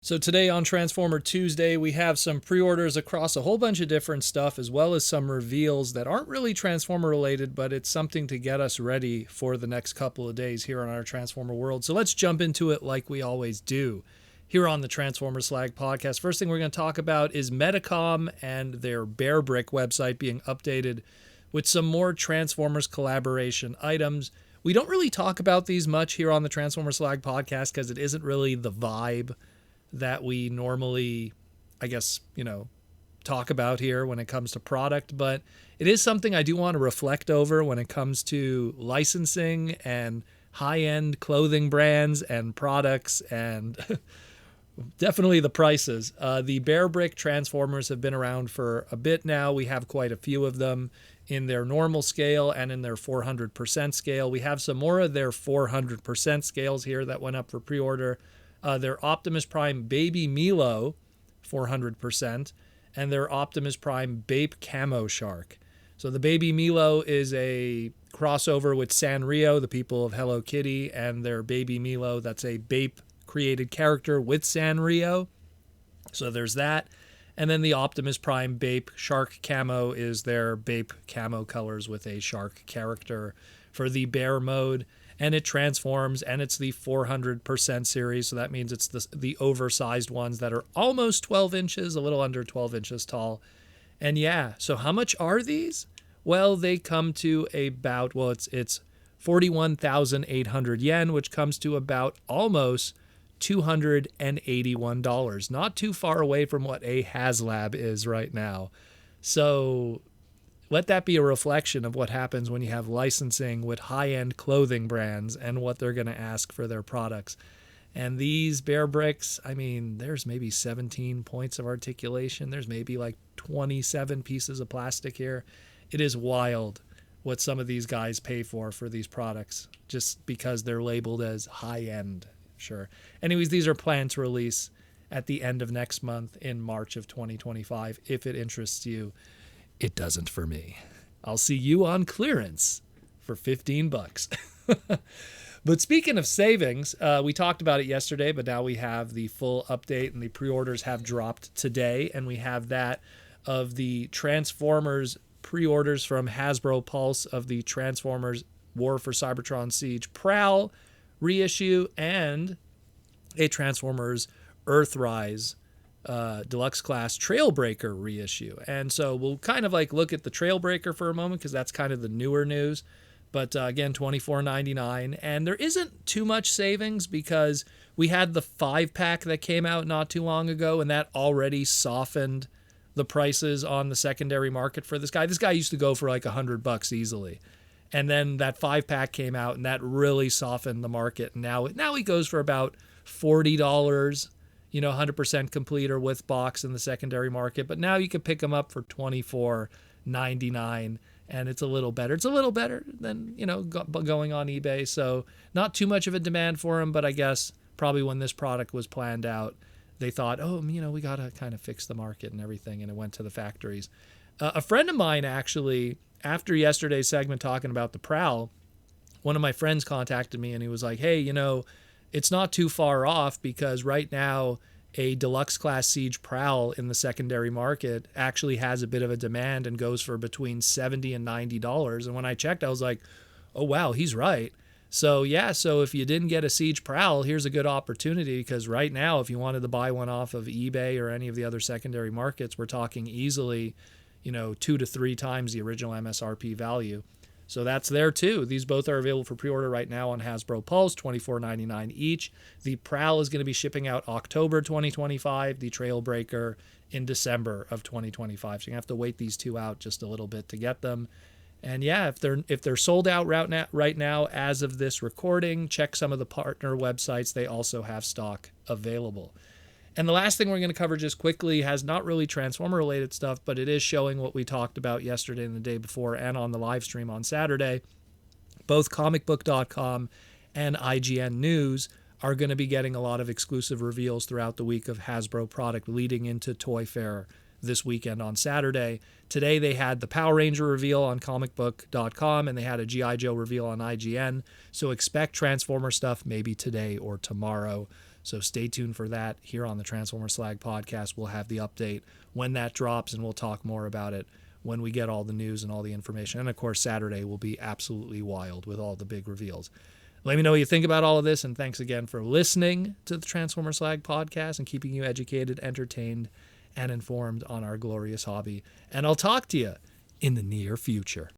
So today on Transformer Tuesday, we have some pre-orders across a whole bunch of different stuff, as well as some reveals that aren't really Transformer related, but it's something to get us ready for the next couple of days here on our Transformer world. So let's jump into it like we always do here on the Transformer Slag podcast. First thing we're going to talk about is Medicom and their Bearbrick website being updated with some more Transformers collaboration items. We don't really talk about these much here on the Transformer Slag podcast because it isn't really the vibe that we normally, talk about here when it comes to product, but it is something I do want to reflect over when it comes to licensing and high-end clothing brands and products and definitely the prices. The Bearbrick Transformers have been around for a bit now. We have quite a few of them in their normal scale and in their 400% scale. We have some more of their 400% scales here that went up for pre-order. Their Optimus Prime Baby Milo, 400%, and their Optimus Prime Bape Camo Shark. So the Baby Milo is a crossover with Sanrio, the people of Hello Kitty, and their Baby Milo, that's a Bape created character with Sanrio. So there's that. And then the Optimus Prime Bape Shark Camo is their Bape Camo colors with a shark character for the bear mode. And it transforms, and it's the 400% series, so that means it's the oversized ones that are almost 12 inches, a little under 12 inches tall. And yeah, so how much are these? Well, they come to about, it's 41,800 yen, which comes to about almost $281. Not too far away from what a HasLab is right now. So let that be a reflection of what happens when you have licensing with high-end clothing brands and what they're going to ask for their products. And these Bearbricks, there's maybe 17 points of articulation. There's maybe like 27 pieces of plastic here. It is wild what some of these guys pay for these products just because they're labeled as high-end. Sure. Anyways, these are planned to release at the end of next month in March of 2025. If it interests you, it doesn't for me. I'll see you on clearance for $15. But speaking of savings, we talked about it yesterday, but now we have the full update and the pre-orders have dropped today. And we have that of the Transformers pre-orders from Hasbro Pulse of the Transformers War for Cybertron Siege Prowl reissue and a Transformers Earthrise Deluxe Class Trailbreaker reissue. And so we'll kind of look at the Trailbreaker for a moment because that's kind of the newer news. But again, $24.99. And there isn't too much savings because we had the 5-pack that came out not too long ago, and that already softened the prices on the secondary market for this guy. This guy used to go for like $100 easily. And then that 5-pack came out, and that really softened the market. And now he goes for about $40, 100% complete or with box in the secondary market. But now you can pick them up for $24.99, and it's a little better. It's a little better than, going on eBay. So not too much of a demand for them, but I guess probably when this product was planned out, they thought, we got to kind of fix the market and everything, and it went to the factories. A friend of mine, actually, after yesterday's segment talking about the Prowl, one of my friends contacted me, and he was like, hey, it's not too far off because right now a Deluxe Class Siege Prowl in the secondary market actually has a bit of a demand and goes for between $70 and $90. And when I checked, I was like, oh, wow, he's right. So, yeah, so if you didn't get a Siege Prowl, here's a good opportunity because right now, if you wanted to buy one off of eBay or any of the other secondary markets, we're talking easily, 2 to 3 times the original MSRP value. So that's there too. These both are available for pre-order right now on Hasbro Pulse, $24.99 each. The Prowl is going to be shipping out October 2025, the Trailbreaker in December of 2025. So you have to wait these two out just a little bit to get them. And yeah, if they're sold out right now as of this recording, check some of the partner websites. They also have stock available. And the last thing we're going to cover just quickly has not really Transformer-related stuff, but it is showing what we talked about yesterday and the day before and on the live stream on Saturday. Both comicbook.com and IGN News are going to be getting a lot of exclusive reveals throughout the week of Hasbro product leading into Toy Fair this weekend on Saturday. Today they had the Power Ranger reveal on comicbook.com and they had a G.I. Joe reveal on IGN. So expect Transformer stuff maybe today or tomorrow. So stay tuned for that here on the Transformer Slag podcast. We'll have the update when that drops, and we'll talk more about it when we get all the news and all the information. And of course, Saturday will be absolutely wild with all the big reveals. Let me know what you think about all of this, and thanks again for listening to the Transformer Slag podcast and keeping you educated, entertained, and informed on our glorious hobby. And I'll talk to you in the near future.